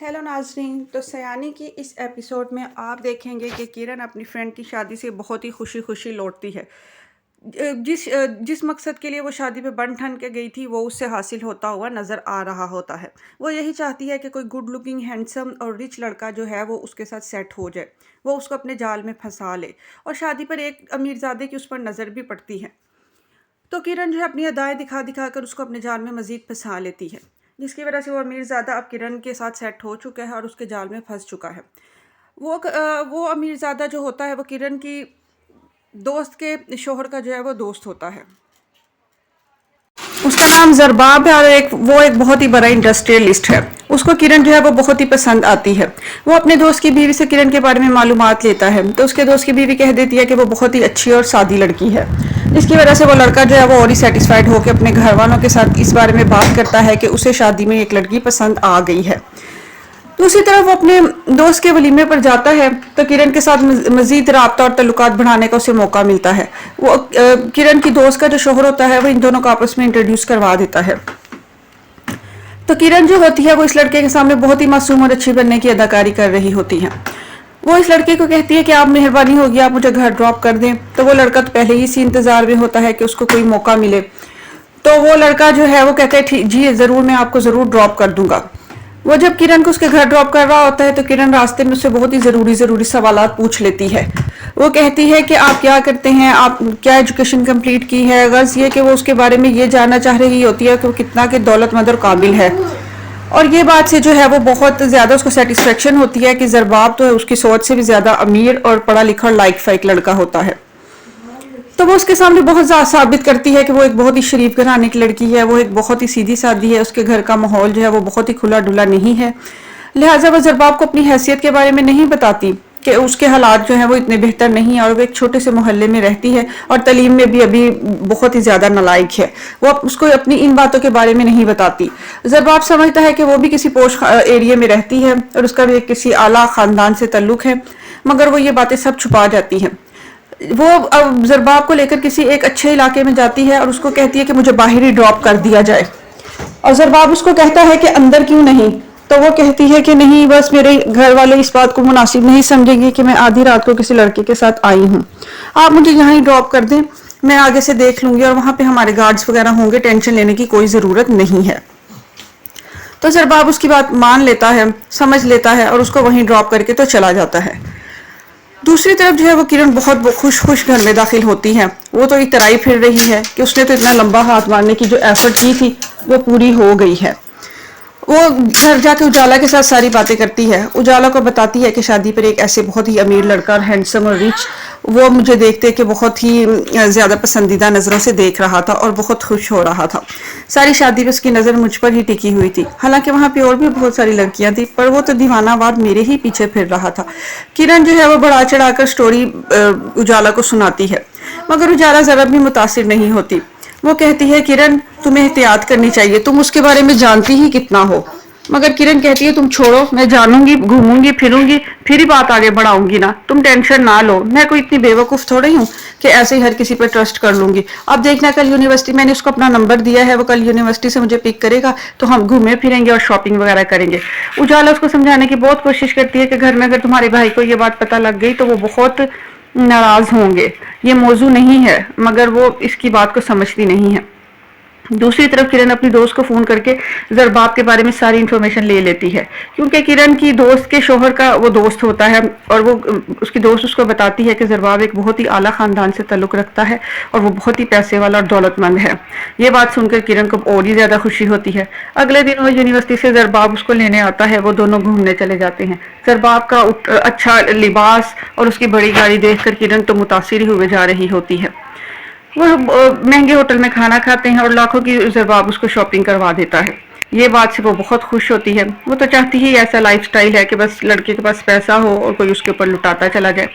Hello नाज़रीन। तो सयानी की इस एपिसोड में आप देखेंगे कि किरण अपनी फ्रेंड की शादी से बहुत ही खुशी खुशी लौटती है। जिस मकसद के लिए वो शादी पे बन ठन के गई थी वो उससे हासिल होता हुआ नज़र आ रहा होता है। वो यही चाहती है कि कोई गुड लुकिंग हैंडसम और रिच लड़का जो है वो उसके साथ सेट हो जाए, वो उसको अपने जाल में फंसा ले। और शादी पर एक अमीरजादे की उस पर नज़र भी पड़ती है, तो किरण जो है अपनी अदाएँ दिखा दिखा कर उसको अपने जाल में मज़ीद फँसा लेती है, जिसकी वजह से वो अमीरज़ादा अब किरण के साथ सेट हो चुका है और उसके जाल में फँस चुका है। वो अमीरज़ादा जो होता है वो किरण की दोस्त के शौहर का जो है वो दोस्त होता है। उसका नाम ज़रबाब है और वो एक बहुत ही बड़ा इंडस्ट्रियलिस्ट है। उसको किरण जो है वो बहुत ही पसंद आती है। वो अपने दोस्त की बीवी से किरण के बारे में मालूमात लेता है, तो उसके दोस्त की बीवी कह देती है कि वो बहुत ही अच्छी और सादी लड़की है, जिसकी वजह से वो लड़का जो है वो और ही सेटिस्फाइड होकर अपने घर वालों के साथ इस बारे में बात करता है कि उसे शादी में एक लड़की पसंद आ गई है। दूसरी तरफ वो अपने दोस्त के वलीमे पर जाता है, तो किरण के साथ मजीद राब्ता और तल्लुकात बढ़ाने का उसे मौका मिलता है। वो किरण की दोस्त का जो शोहर होता है वो इन दोनों को आपस में इंट्रोड्यूस करवा देता है। तो किरण जो होती है वो इस लड़के के सामने बहुत ही मासूम और अच्छी बनने की अदाकारी कर रही होती है। वो इस लड़के को कहती है कि आप मेहरबानी होगी आप मुझे घर ड्रॉप कर दें। तो वो लड़का तो पहले ही इसी इंतजार में होता है कि उसको कोई मौका मिले। तो वो लड़का जो है वो कहता है ठीक जी ज़रूर, मैं आपको ज़रूर ड्रॉप कर दूंगा। वो जब किरण को उसके घर ड्रॉप कर रहा होता है तो किरण रास्ते में उससे बहुत ही ज़रूरी सवालात पूछ लेती है। वो कहती है कि आप क्या करते हैं, आप क्या एजुकेशन कंप्लीट की है। गर्ल्स ये कि वो उसके बारे में ये जानना चाह रही होती है कि वो कितना के दौलतमंद और काबिल है। और ये बात से जो है वो बहुत ज़्यादा उसको सेटिस्फेक्शन होती है कि ज़रबाब तो है उसकी सोच से भी ज़्यादा अमीर और पढ़ा लिखा और लाइक फाइक लड़का होता है। तो वो उसके सामने बहुत ज़्यादा साबित करती है कि वो एक बहुत ही शरीफ घराने की लड़की है, वो एक बहुत ही सीधी सादी है, उसके घर का माहौल जो है वो बहुत ही खुला डुला नहीं है। लिहाजा वो ज़रबाब को अपनी हैसियत के बारे में नहीं बताती कि उसके हालात जो हैं वो इतने बेहतर नहीं है और वो एक छोटे से मोहल्ले में रहती है और तालीम में भी अभी बहुत ही ज़्यादा नालायक है। वो उसको अपनी इन बातों के बारे में नहीं बताती। ज़रबाब समझता है कि वो भी किसी पोश एरिया में रहती है और उसका भी किसी आला ख़ानदान से ताल्लुक़ है, मगर वो ये बातें सब छुपा जाती हैं। वो अब ज़रबाब को लेकर किसी एक अच्छे इलाके में जाती है और उसको कहती है कि मुझे बाहर ही ड्रॉप कर दिया जाए। और ज़रबाब उसको कहता है कि अंदर क्यों नहीं। तो वो कहती है कि नहीं, बस मेरे घर वाले इस बात को मुनासिब नहीं समझेंगे कि मैं आधी रात को किसी लड़के के साथ आई हूँ। आप मुझे यहाँ ही ड्रॉप कर दें, मैं आगे से देख लूंगी और वहाँ पे हमारे गार्ड्स वगैरह होंगे, टेंशन लेने की कोई ज़रूरत नहीं है। तो ज़रबाब उसकी बात मान लेता है, समझ लेता है और उसको वहीं ड्रॉप करके तो चला जाता है। दूसरी तरफ जो है वो किरण बहुत खुश घर में दाखिल होती है। वो तो इतराई फिर रही है कि उसने तो इतना लंबा हाथ मारने की जो एफर्ट की थी वो पूरी हो गई है। वो घर जाके उजाला के साथ सारी बातें करती है। उजाला को बताती है कि शादी पर एक ऐसे बहुत ही अमीर लड़का और हैंडसम और रिच वो मुझे देखते कि बहुत ही ज़्यादा पसंदीदा नज़रों से देख रहा था और बहुत खुश हो रहा था। सारी शादी में उसकी नज़र मुझ पर ही टिकी हुई थी। हालांकि वहाँ पे और भी बहुत सारी लड़कियां थी, पर वो तो दीवानावार मेरे ही पीछे फिर रहा था। किरण जो है वो बढ़ा चढ़ाकर स्टोरी उजाला को सुनाती है, मगर उजाला ज़रा भी मुतासिर नहीं होती। वो कहती है किरण तुम्हें एहतियात करनी चाहिए, तुम उसके बारे में जानती ही कितना हो। मगर किरण कहती है तुम छोड़ो, मैं जानूंगी, घूमूंगी फिरूंगी, फिर ही बात आगे बढ़ाऊंगी ना, तुम टेंशन ना लो। मैं कोई इतनी बेवकूफ़ थोड़ी हूँ कि ऐसे ही हर किसी पर ट्रस्ट कर लूंगी। अब देखना कल यूनिवर्सिटी, मैंने उसको अपना नंबर दिया है, वो कल यूनिवर्सिटी से मुझे पिक करेगा तो हम घूमे फिरेंगे और शॉपिंग वगैरह करेंगे। उजाला उसको समझाने की बहुत कोशिश करती है कि घर में अगर तुम्हारे भाई को ये बात पता लग गई तो वो बहुत नाराज होंगे, ये मौजू नहीं है, मगर वो इसकी बात को समझती नहीं है। दूसरी तरफ किरण अपनी दोस्त को फोन करके ज़रबाब के बारे में सारी इन्फॉर्मेशन ले लेती है, क्योंकि किरण की दोस्त के शोहर का वो दोस्त होता है और वो उसकी दोस्त उसको बताती है कि ज़रबाब एक बहुत ही आला ख़ानदान से ताल्लुक़ रखता है और वो बहुत ही पैसे वाला और दौलतमंद है। ये बात सुनकर किरण को और ही ज़्यादा खुशी होती है। अगले दिन वो यूनिवर्सिटी से ज़रबाब उसको लेने आता है, वो दोनों घूमने चले जाते हैं। ज़रबाब का अच्छा लिबास और उसकी बड़ी गाड़ी देखकर किरण तो मुतासिर हुए जा रही होती है। वो महंगे होटल में खाना खाते हैं और लाखों की ज़रबाब उसको शॉपिंग करवा देता है। ये बात से वो बहुत खुश होती है। वो तो चाहती ही ऐसा लाइफस्टाइल है कि बस लड़के के पास पैसा हो और कोई उसके ऊपर लुटाता चला जाए।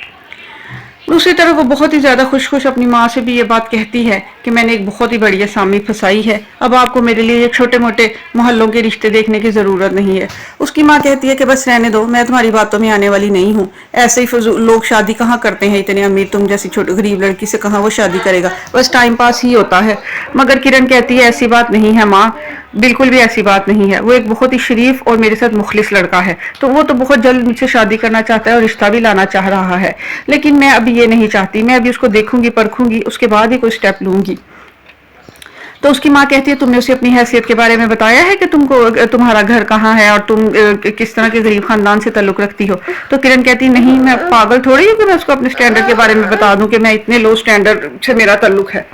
दूसरी तरफ वो बहुत ही ज़्यादा खुश अपनी माँ से भी ये बात कहती है कि मैंने एक बहुत ही बड़ी असामी फंसाई है, अब आपको मेरे लिए ये छोटे मोटे मोहल्लों के रिश्ते देखने की ज़रूरत नहीं है। उसकी माँ कहती है कि बस रहने दो, मैं तुम्हारी बातों में आने वाली नहीं हूँ। ऐसे ही लोग शादी कहाँ करते हैं, इतने अमीर तुम जैसी छोटी गरीब लड़की से कहाँ वो शादी करेगा, बस टाइम पास ही होता है। मगर किरण कहती है ऐसी बात नहीं है माँ, बिल्कुल भी ऐसी बात नहीं है। वो एक बहुत ही शरीफ और मेरे साथ मुखलिस लड़का है, तो वो तो बहुत जल्द मुझसे शादी करना चाहता है और रिश्ता भी लाना चाह रहा है, लेकिन मैं अभी ये नहीं चाहती। मैं अभी उसको देखूंगी, परखूंगी, उसके बाद ही कोई स्टेप लूंगी। तो उसकी माँ कहती है तुमने उसे अपनी हैसियत के बारे में बताया है कि तुम्हारा घर कहाँ है और तुम किस तरह के गरीब खानदान से ताल्लुक रखती हो? तो किरण कहती नहीं, मैं पागल थोड़ी हूँ कि मैं उसको अपने स्टैंडर्ड के बारे में बता दूं कि मैं इतने लो स्टैंडर्ड से मेरा ताल्लुक है।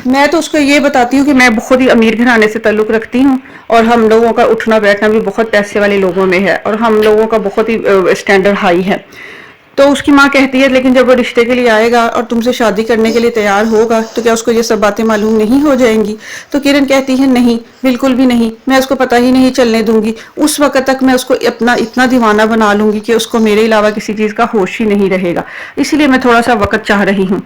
मैं तो उसको ये बताती हूँ कि मैं बहुत ही अमीर घराने से ताल्लुक रखती हूँ और हम लोगों का उठना बैठना भी बहुत पैसे वाले लोगों में है और हम लोगों का बहुत ही स्टैंडर्ड हाई है। तो उसकी माँ कहती है लेकिन जब वो रिश्ते के लिए आएगा और तुमसे शादी करने के लिए तैयार होगा तो क्या उसको ये सब बातें मालूम नहीं हो जाएंगी? तो किरण कहती है नहीं, बिल्कुल भी नहीं, मैं उसको पता ही नहीं चलने दूंगी। उस वक्त तक मैं उसको अपना इतना दीवाना बना लूंगी कि उसको मेरे अलावा किसी चीज का होश ही नहीं रहेगा। इसलिए मैं थोड़ा सा वक्त चाह रही हूँ।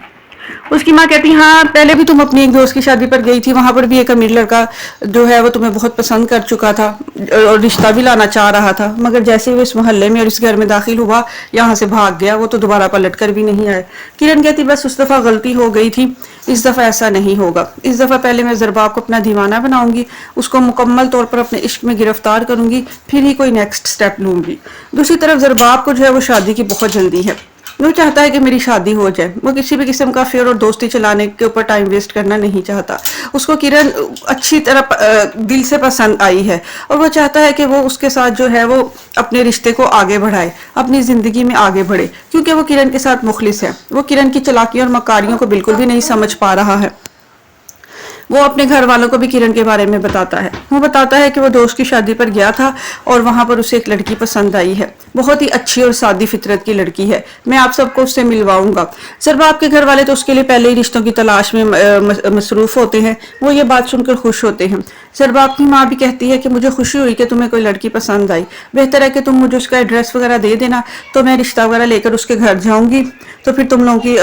उसकी माँ कहती हाँ, पहले भी तुम अपनी एक दोस्त की शादी पर गई थी, वहां पर भी एक अमीर लड़का जो है वो तुम्हें बहुत पसंद कर चुका था और रिश्ता भी लाना चाह रहा था, मगर जैसे ही वो इस मोहल्ले में और इस घर में दाखिल हुआ यहाँ से भाग गया, वो तो दोबारा पलट कर भी नहीं आया। किरण कहती बस उस दफा गलती हो गई थी, इस दफा ऐसा नहीं होगा। इस दफा पहले मैं ज़रबाब को अपना दीवाना बनाऊंगी, उसको मुकम्मल तौर पर अपने इश्क में गिरफ्तार करूंगी, फिर ही कोई नेक्स्ट स्टेप लूंगी। दूसरी तरफ ज़रबाब को जो है वो शादी की बहुत जल्दी है, वो चाहता है कि मेरी शादी हो जाए। वो किसी भी किस्म का फेयर और दोस्ती चलाने के ऊपर टाइम वेस्ट करना नहीं चाहता। उसको किरण अच्छी तरह दिल से पसंद आई है और वो चाहता है कि वो उसके साथ जो है वो अपने रिश्ते को आगे बढ़ाए, अपनी जिंदगी में आगे बढ़े, क्योंकि वो किरण के साथ मुखलिस है। वो किरण की चालाकियों और मकारियों को बिल्कुल भी नहीं समझ पा रहा है। वो अपने घर वालों को भी किरण के बारे में बताता है। वो बताता है कि वो दोस्त की शादी पर गया था और वहां पर उसे एक लड़की पसंद आई है, बहुत ही अच्छी और सादी फितरत की लड़की है, मैं आप सबको उससे मिलवाऊंगा। ज़रबाब के घर वाले तो उसके लिए पहले ही रिश्तों की तलाश में मसरूफ होते हैं। वो ये बात सुनकर खुश होते हैं। ज़रबाब की माँ भी कहती है कि मुझे खुशी हुई कि तुम्हें कोई लड़की पसंद आई, बेहतर है कि तुम मुझे उसका एड्रेस वगैरह दे देना, तो मैं रिश्ता वगैरह लेकर उसके घर जाऊंगी, तो फिर तुम लोगों की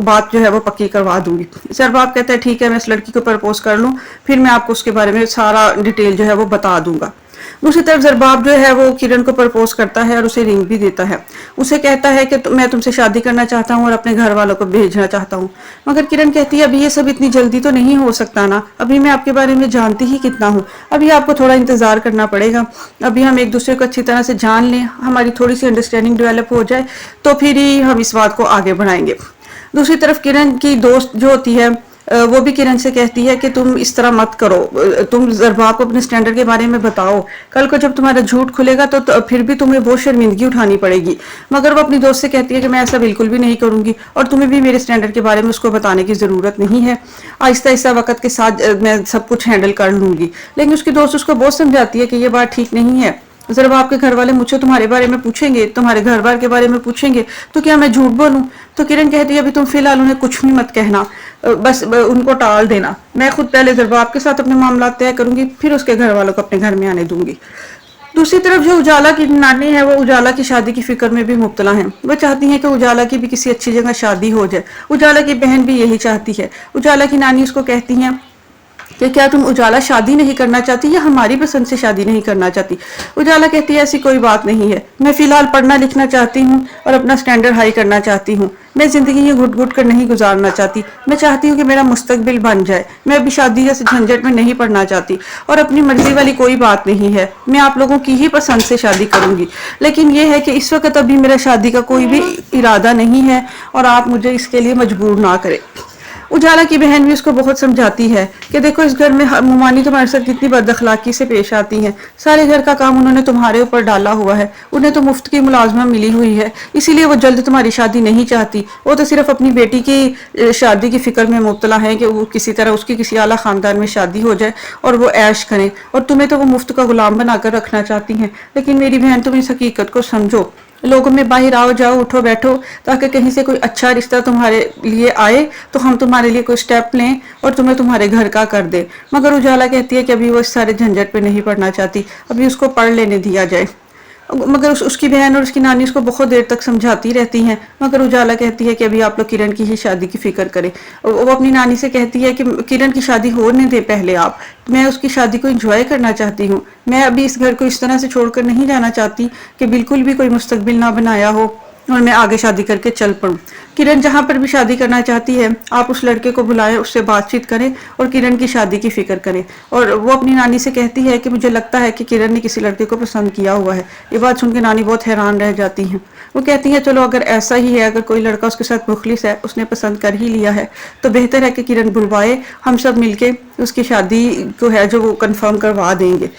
बात जो है वो पक्की करवा दूंगी। ज़रबाब कहता है ठीक है, मैं इस लड़की को प्रपोज कर लूँ, फिर मैं आपको उसके बारे में सारा डिटेल जो है वो बता दूंगा। दूसरी तरफ ज़रबाब जो है वो किरण को प्रपोज करता है और उसे रिंग भी देता है। उसे कहता है कि मैं तुमसे शादी करना चाहता हूँ और अपने घर वालों को भेजना चाहता हूँ। मगर किरण कहती है अभी ये सब इतनी जल्दी तो नहीं हो सकता ना, अभी मैं आपके बारे में जानती ही कितना हूँ, अभी आपको थोड़ा इंतजार करना पड़ेगा, अभी हम एक दूसरे को अच्छी तरह से जान लें, हमारी थोड़ी सी अंडरस्टैंडिंग डेवलप हो जाए, तो फिर ही हम इस बात को आगे बढ़ाएंगे। दूसरी तरफ किरण की दोस्त जो होती है वो भी किरण से कहती है कि तुम इस तरह मत करो, तुम ज़रबाब को अपने स्टैंडर्ड के बारे में बताओ, कल को जब तुम्हारा झूठ खुलेगा तो फिर भी तुम्हें वो शर्मिंदगी उठानी पड़ेगी। मगर वो अपनी दोस्त से कहती है कि मैं ऐसा बिल्कुल भी नहीं करूंगी और तुम्हें भी मेरे स्टैंडर्ड के बारे में उसको बताने की ज़रूरत नहीं है, आहिस्ता आहिस्ता वक्त के साथ मैं सब कुछ हैंडल कर लूंगी। लेकिन उसकी दोस्त उसको बहुत समझाती है कि ये बात ठीक नहीं है। ज़रबाब के घर वाले मुझसे तुम्हारे बारे में पूछेंगे, तुम्हारे घर बार के बारे में पूछेंगे, तो क्या मैं झूठ बोलूं? तो किरण कहती है अभी तुम फिलहाल उन्हें कुछ भी मत कहना, बस उनको टाल देना, मैं खुद पहले ज़रबाब के साथ अपने मामला तय करूंगी, फिर उसके घर वालों को अपने घर में आने दूंगी। दूसरी तरफ जो उजाला की नानी है वो उजाला की शादी की फिक्र में भी मुब्तला है। वो चाहती हैं कि उजाला की भी किसी अच्छी जगह शादी हो जाए। उजाला की बहन भी यही चाहती है। उजाला की नानी उसको कहती हैं कि क्या तुम उजाला शादी नहीं करना चाहती या हमारी पसंद से शादी नहीं करना चाहती? उजाला कहती है ऐसी कोई बात नहीं है, मैं फिलहाल पढ़ना लिखना चाहती हूँ और अपना स्टैंडर्ड हाई करना चाहती हूँ, मैं जिंदगी ये घुट घुट कर नहीं गुजारना चाहती, मैं चाहती हूँ कि मेरा मुस्तकबिल बन जाए, मैं अभी शादी जैसे झंझट में नहीं पड़ना चाहती और अपनी मर्जी वाली कोई बात नहीं है, मैं आप लोगों की ही पसंद से शादी करूंगी। लेकिन यह है कि इस वक्त अभी मेरा शादी का कोई भी इरादा नहीं है और आप मुझे इसके लिए मजबूर ना करें। उजाला की बहन भी उसको बहुत समझाती है कि देखो इस घर में मुमानी तुम्हारे साथ कितनी बदअखलाकी से पेश आती हैं, सारे घर का काम उन्होंने तुम्हारे ऊपर डाला हुआ है, उन्हें तो मुफ्त की मुलाजमा मिली हुई है, इसीलिए वो जल्द तुम्हारी शादी नहीं चाहती। वो तो सिर्फ अपनी बेटी की शादी की फिक्र में मुब्तला है कि वो किसी तरह उसकी किसी आला खानदान में शादी हो जाए और वो ऐश करें, और तुम्हें तो वो मुफ्त का गुलाम बनाकर रखना चाहती हैं। लेकिन मेरी बहन तुम इस हकीकत को समझो, लोगों में बाहर आओ जाओ उठो बैठो, ताकि कहीं से कोई अच्छा रिश्ता तुम्हारे लिए आए तो हम तुम्हारे लिए कोई स्टेप लें और तुम्हें तुम्हारे घर का कर दे। मगर उजाला कहती है कि अभी वो इस सारे झंझट पे नहीं पड़ना चाहती, अभी उसको पढ़ लेने दिया जाए। मगर उसकी बहन और उसकी नानी उसको बहुत देर तक समझाती रहती हैं, मगर उजाला कहती है कि अभी आप लोग किरण की ही शादी की फिक्र करें। वो अपनी नानी से कहती है कि किरण की शादी होने दे पहले आप, मैं उसकी शादी को एंजॉय करना चाहती हूँ, मैं अभी इस घर को इस तरह से छोड़कर नहीं जाना चाहती कि बिल्कुल भी कोई मुस्तकबिल ना बनाया हो और मैं आगे शादी करके चल पड़ूं। किरण जहां पर भी शादी करना चाहती है आप उस लड़के को बुलाएं, उससे बातचीत करें और किरण की शादी की फिक्र करें। और वो अपनी नानी से कहती है कि मुझे लगता है कि किरण ने किसी लड़के को पसंद किया हुआ है। ये बात सुन के नानी बहुत हैरान रह जाती हैं। वो कहती हैं चलो अगर ऐसा ही है, अगर कोई लड़का उसके साथ मुखलिस है, उसने पसंद कर ही लिया है, तो बेहतर है कि किरण बुलवाए, हम सब मिलके उसकी शादी को है जो वो कंफर्म करवा देंगे।